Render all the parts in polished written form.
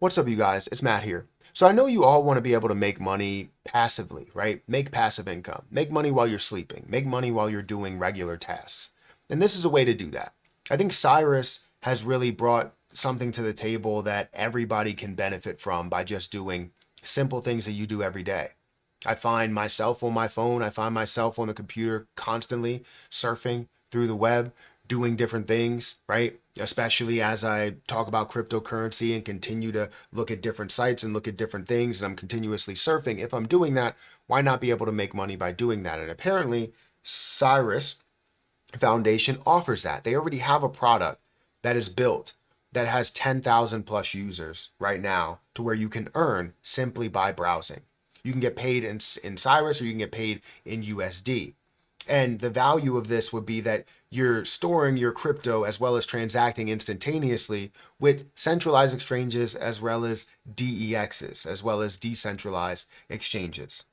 What's up, you guys? It's Matt here. So I know you all want to be able to make money passively, right? Make passive income. Make money while you're sleeping. Make money while you're doing regular tasks. And this is a way to do that. I think Cirus has really brought something to the table that everybody can benefit from by just doing simple things that you do every day. I find myself on my phone, I find myself on the computer constantly surfing through the web, doing different things, right? Especially as I talk about cryptocurrency and continue to look at different sites and look at different things, and I'm continuously surfing. If I'm doing that, why not be able to make money by doing that? And apparently, Cirus Foundation offers that. They already have a product that is built that has 10,000 plus users right now to where you can earn simply by browsing. You can get paid in Cirus or you can get paid in USD. And the value of this would be that you're storing your crypto as well as transacting instantaneously with centralized exchanges as well as DEXs, as well as decentralized exchanges.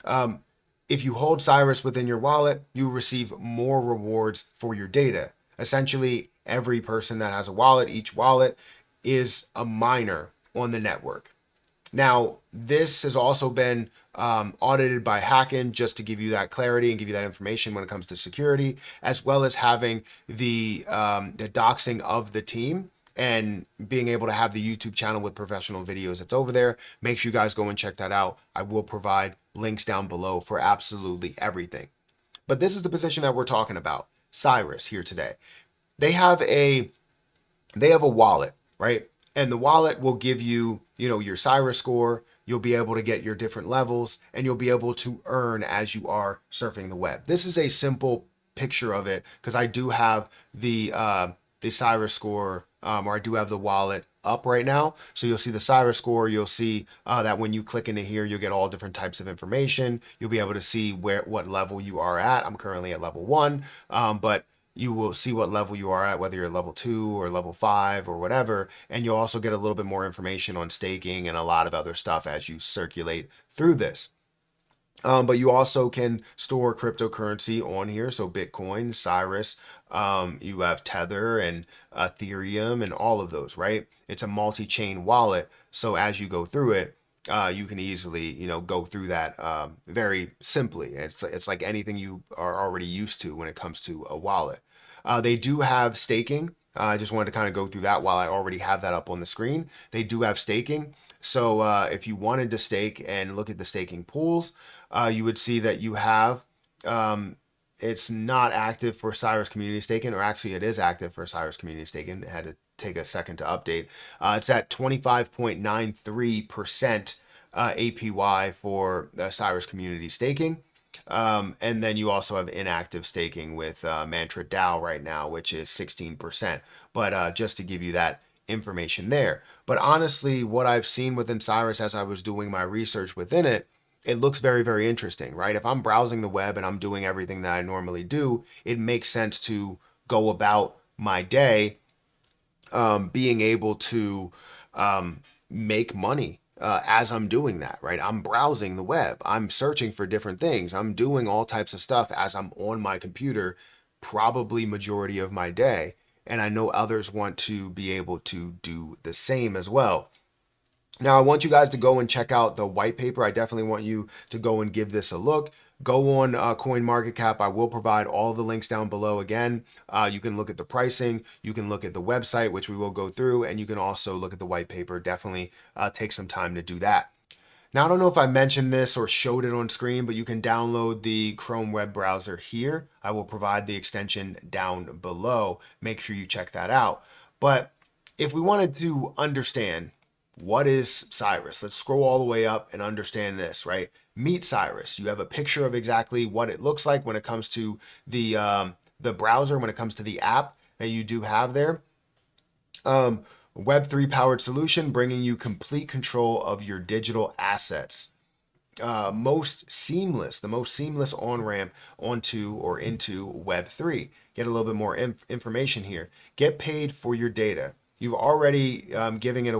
If you hold Cirus within your wallet, you receive more rewards for your data. Essentially, every person that has a wallet, each wallet is a miner on the network. Now, this has also been audited by Hacken, just to give you that clarity and give you that information when it comes to security, as well as having the doxing of the team and being able to have the YouTube channel with professional videos that's over there. Make sure you guys go and check that out. I will provide links down below for absolutely everything. But this is the position that we're talking about. Cirus here today. They have a wallet, right? And the wallet will give you, your Cirus score. You'll be able to get your different levels and you'll be able to earn as you are surfing the web. This is a simple picture of it because I do have the Cirus score, or I do have the wallet up right now. So you'll see the Cirus score. You'll see that when you click into here, you'll get all different types of information. You'll be able to see what level you are at. I'm currently at level 1, but you will see what level you are at, whether you're level 2 or level 5 or whatever. And you'll also get a little bit more information on staking and a lot of other stuff as you circulate through this. But you also can store cryptocurrency on here. So Bitcoin, Cirus, you have Tether and Ethereum and all of those, right? It's a multi-chain wallet. So as you go through it, you can easily, go through that very simply. It's like anything you are already used to when it comes to a wallet. They do have staking. I just wanted to kind of go through that while I already have that up on the screen. They do have staking. So if you wanted to stake and look at the staking pools, you would see that you have, it's not active for Cirus Community Staking, or actually it is active for Cirus Community Staking. It had to take a second to update. It's at 25.93% APY for Cirus Community Staking. And then you also have inactive staking with Mantra DAO right now, which is 16%. But just to give you that information there. But honestly, what I've seen within Cirus as I was doing my research within it, it looks very, very interesting, right? If I'm browsing the web and I'm doing everything that I normally do, it makes sense to go about my day being able to make money as I'm doing that, right? I'm browsing the web. I'm searching for different things. I'm doing all types of stuff as I'm on my computer, probably majority of my day. And I know others want to be able to do the same as well. Now, I want you guys to go and check out the white paper. I definitely want you to go and give this a look. Go on CoinMarketCap. I will provide all the links down below again. You can look at the pricing. You can look at the website, which we will go through. And you can also look at the white paper. Definitely take some time to do that. Now, I don't know if I mentioned this or showed it on screen, but you can download the Chrome web browser here. I will provide the extension down below. Make sure you check that out. But if we wanted to understand what is Cirus, let's scroll all the way up and understand this, right? Meet Cirus. You have a picture of exactly what it looks like when it comes to the browser, when it comes to the app that you do have there. Web3 powered solution, bringing you complete control of your digital assets. The most seamless on-ramp onto or into Web3. Get a little bit more information here. Get paid for your data. You've already giving it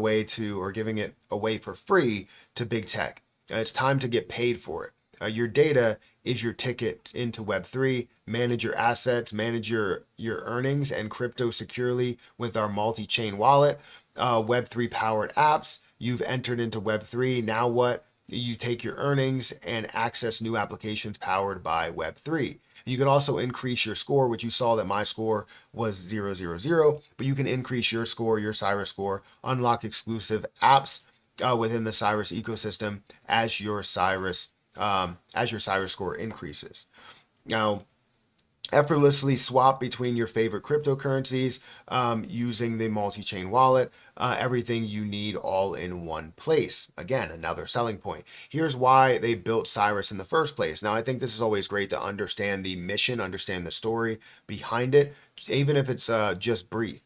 away for free to big tech. It's time to get paid for it. Your data is your ticket into Web3. Manage your assets, manage your earnings and crypto securely with our multi-chain wallet. Web3 powered apps. You've entered into Web3. Now what? You take your earnings and access new applications powered by Web3. You can also increase your score, which you saw that my score was 000, but you can increase your score, your Cirus score, unlock exclusive apps within the Cirus ecosystem as your Cirus score increases. Now, effortlessly swap between your favorite cryptocurrencies using the multi-chain wallet. Everything you need all in one place. Again, another selling point. Here's why they built Cirus in the first place. Now, I think this is always great to understand the mission, understand the story behind it, even if it's just brief.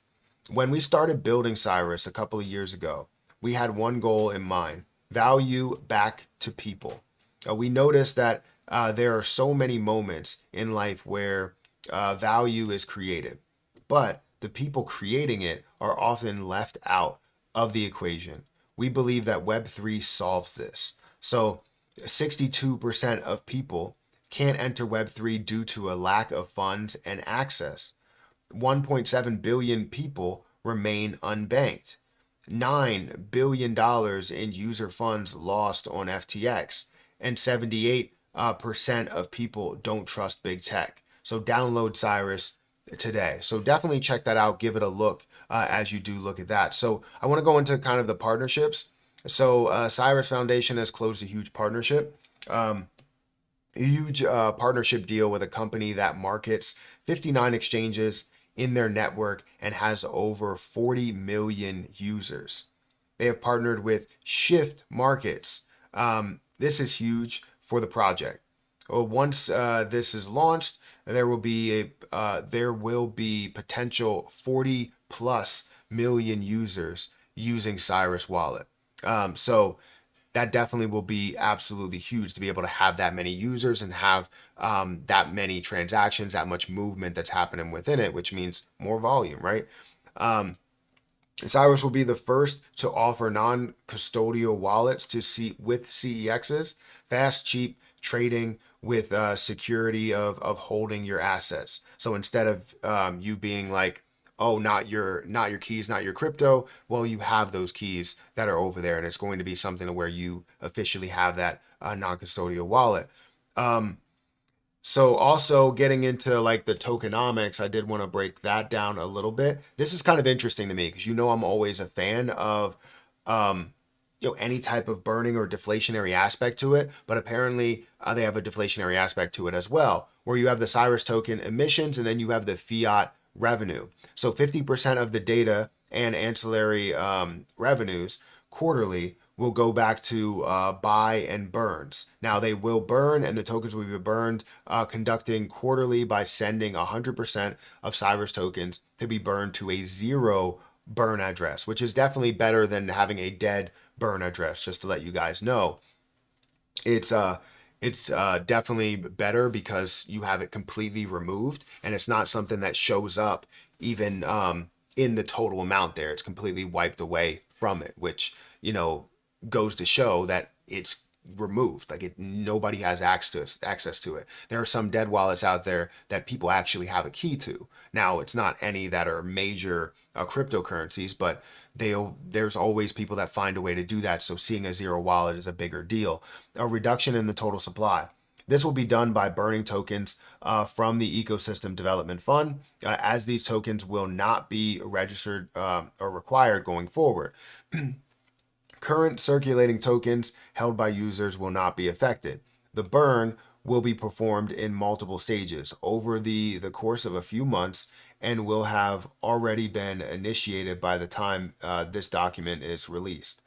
When we started building Cirus a couple of years ago, we had one goal in mind: value back to people. We noticed that there are so many moments in life where value is created, but the people creating it are often left out of the equation. We believe that Web3 solves this. So 62% of people can't enter Web3 due to a lack of funds and access. 1.7 billion people remain unbanked. $9 billion in user funds lost on FTX, and 78% of people don't trust big tech. So download Cirus today. So definitely check that out. Give it a look as you do look at that. So I want to go into kind of the partnerships. So Cirus Foundation has closed a huge partnership. A huge partnership deal with a company that markets 59 exchanges in their network and has over 40 million users. They have partnered with Shift Markets. This is huge for the project. Once this is launched, there will be potential 40 plus million users using Cirus Wallet. So that definitely will be absolutely huge to be able to have that many users and have that many transactions, that much movement that's happening within it, which means more volume, right? Cirus will be the first to offer non-custodial wallets with CEXs, fast, cheap trading with security of holding your assets. So instead of you being like, oh, not your keys, not your crypto, well, you have those keys that are over there, and it's going to be something where you officially have that non-custodial wallet. So also getting into like the tokenomics, I did want to break that down a little bit. This is kind of interesting to me because I'm always a fan of any type of burning or deflationary aspect to it, but apparently they have a deflationary aspect to it as well, where you have the Cirus token emissions and then you have the fiat revenue. So 50% of the data and ancillary revenues quarterly will go back to buy and burns. Now they will burn, and the tokens will be burned conducting quarterly by sending 100% of Cirus tokens to be burned to a zero burn address, which is definitely better than having a dead burn address. Just to let you guys know, it's definitely better because you have it completely removed, and it's not something that shows up even in the total amount there. It's completely wiped away from it, which goes to show that it's removed. Like nobody has access to it. There are some dead wallets out there that people actually have a key to. Now, it's not any that are major cryptocurrencies, but there's always people that find a way to do that. So seeing a zero wallet is a bigger deal. A reduction in the total supply. This will be done by burning tokens from the Ecosystem Development Fund, as these tokens will not be registered or required going forward. Current circulating tokens held by users will not be affected. The burn will be performed in multiple stages over the course of a few months and will have already been initiated by the time this document is released.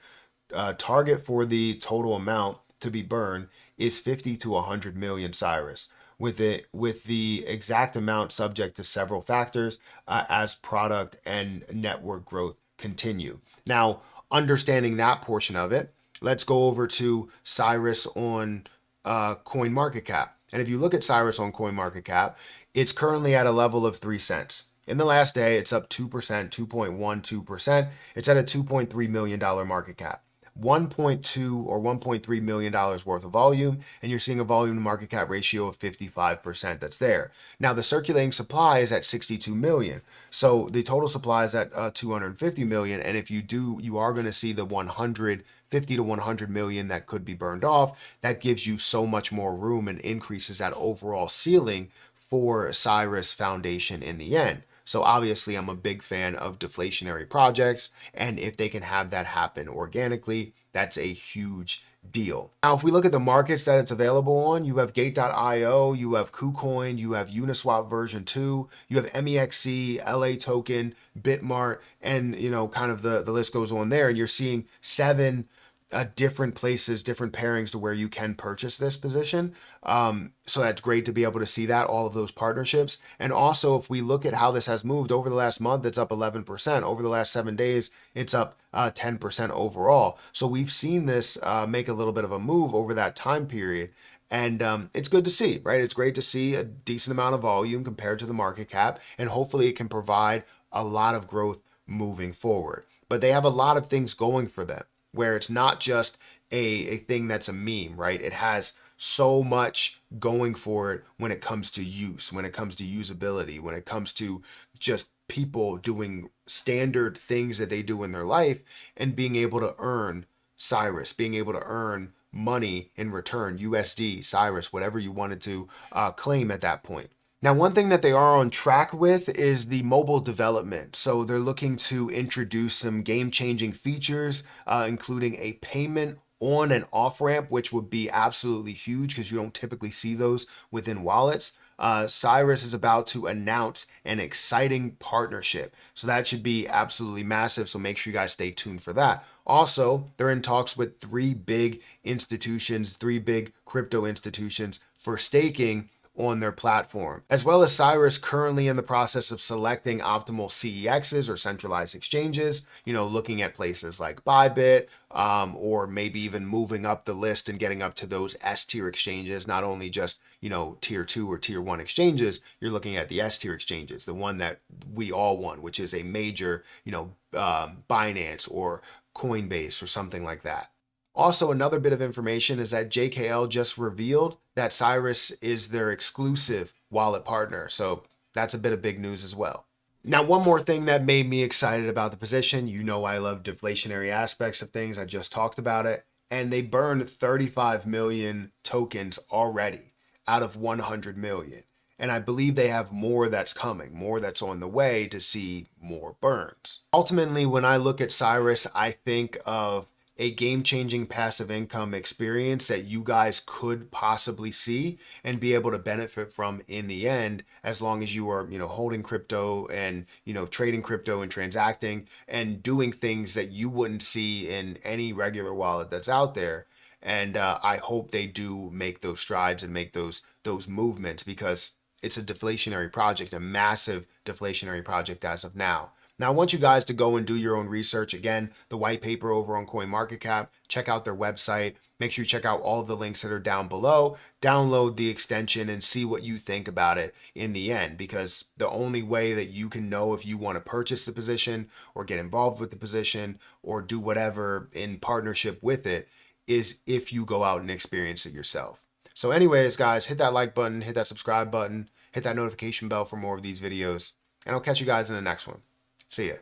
Target for the total amount to be burned is 50 to 100 million Cirus, with the exact amount subject to several factors as product and network growth continue. Now, understanding that portion of it, let's go over to Cirus on CoinMarketCap. And if you look at Cirus on CoinMarketCap, it's currently at a level of 3 cents. In the last day, it's up 2%, 2.12%. It's at a $2.3 million market cap. 1.2 or $1.3 million worth of volume, and you're seeing a volume to market cap ratio of 55% that's there. Now, the circulating supply is at 62 million. So the total supply is at 250 million. And if you are going to see the 150 to 100 million that could be burned off. That gives you so much more room and increases that overall ceiling for Cirus Foundation in the end. So obviously, I'm a big fan of deflationary projects, and if they can have that happen organically, that's a huge deal. Now, if we look at the markets that it's available on, you have Gate.io, you have KuCoin, you have Uniswap version 2, you have MEXC, LA Token, Bitmart, and kind of the list goes on there. And you're seeing 7 different places, different pairings to where you can purchase this position. So that's great to be able to see that, all of those partnerships. And also, if we look at how this has moved over the last month, it's up 11%. Over the last 7 days, it's up 10% overall. So we've seen this make a little bit of a move over that time period. And it's good to see, right? It's great to see a decent amount of volume compared to the market cap. And hopefully it can provide a lot of growth moving forward. But they have a lot of things going for them, where it's not just a thing that's a meme, right? It has so much going for it when it comes to use, when it comes to usability, when it comes to just people doing standard things that they do in their life and being able to earn Cirus, being able to earn money in return, USD, Cirus, whatever you wanted to claim at that point. Now, one thing that they are on track with is the mobile development. So they're looking to introduce some game-changing features, including a payment on and off ramp, which would be absolutely huge because you don't typically see those within wallets. Cirus is about to announce an exciting partnership. So that should be absolutely massive. So make sure you guys stay tuned for that. Also, they're in talks with 3 big institutions, 3 big crypto institutions for staking on their platform, as well as Cirus currently in the process of selecting optimal CEXs or centralized exchanges, looking at places like Bybit, or maybe even moving up the list and getting up to those S tier exchanges, not only just, tier 2 or tier 1 exchanges. You're looking at the S tier exchanges, the one that we all want, which is a major, Binance or Coinbase or something like that. Also, another bit of information is that JKL just revealed that Cirus is their exclusive wallet partner. So that's a bit of big news as well. Now, one more thing that made me excited about the position, I love deflationary aspects of things. I just talked about it. And they burned 35 million tokens already out of 100 million. And I believe they have more that's coming, more that's on the way to see more burns. Ultimately, when I look at Cirus, I think of a game-changing passive income experience that you guys could possibly see and be able to benefit from in the end, as long as you are, holding crypto and, trading crypto and transacting and doing things that you wouldn't see in any regular wallet that's out there. And I hope they do make those strides and make those movements, because it's a deflationary project, a massive deflationary project as of now. Now, I want you guys to go and do your own research. Again, the white paper over on CoinMarketCap. Check out their website. Make sure you check out all of the links that are down below. Download the extension and see what you think about it in the end, because the only way that you can know if you want to purchase the position or get involved with the position or do whatever in partnership with it is if you go out and experience it yourself. So anyways, guys, hit that like button, hit that subscribe button, hit that notification bell for more of these videos, and I'll catch you guys in the next one. See ya.